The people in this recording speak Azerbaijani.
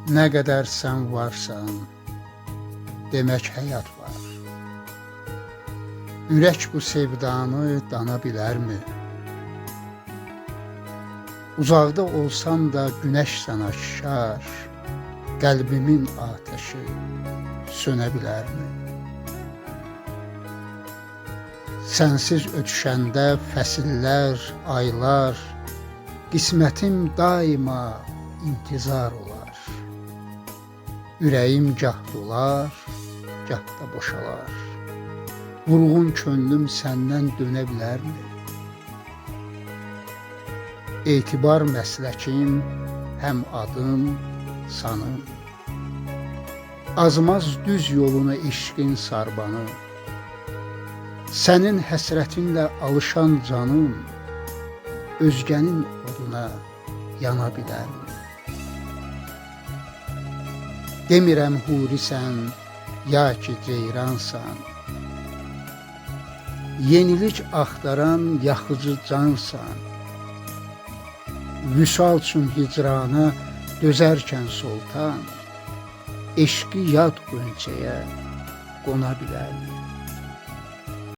Nə qədər sən varsan, demək həyat var. Ürək bu sevdanı dana bilərmi? Uzaqda olsam da günəş sənə aşkar, qəlbimin atəşi sönə bilərmi? Sənsiz ötüşəndə fəsillər, aylar, qismətim daima intizar olar. Ürəyim gah dolar, gah da boşalar. Vurğun könlüm səndən dönə bilərmi? Etibar məsləkim, həm adım, sanım. Azmaz düz yolunu eşqin sarbanı. Sənin həsrətinlə alışan canım, özgənin oduna yana bilərmi? Demirəm hurisən, ya ki ceyransan. Yenilik axtaran yaxıcı cansan. Vüsal üçün hicrana dözərkən sultan, eşqi yad qönçəyə qona bilərmi?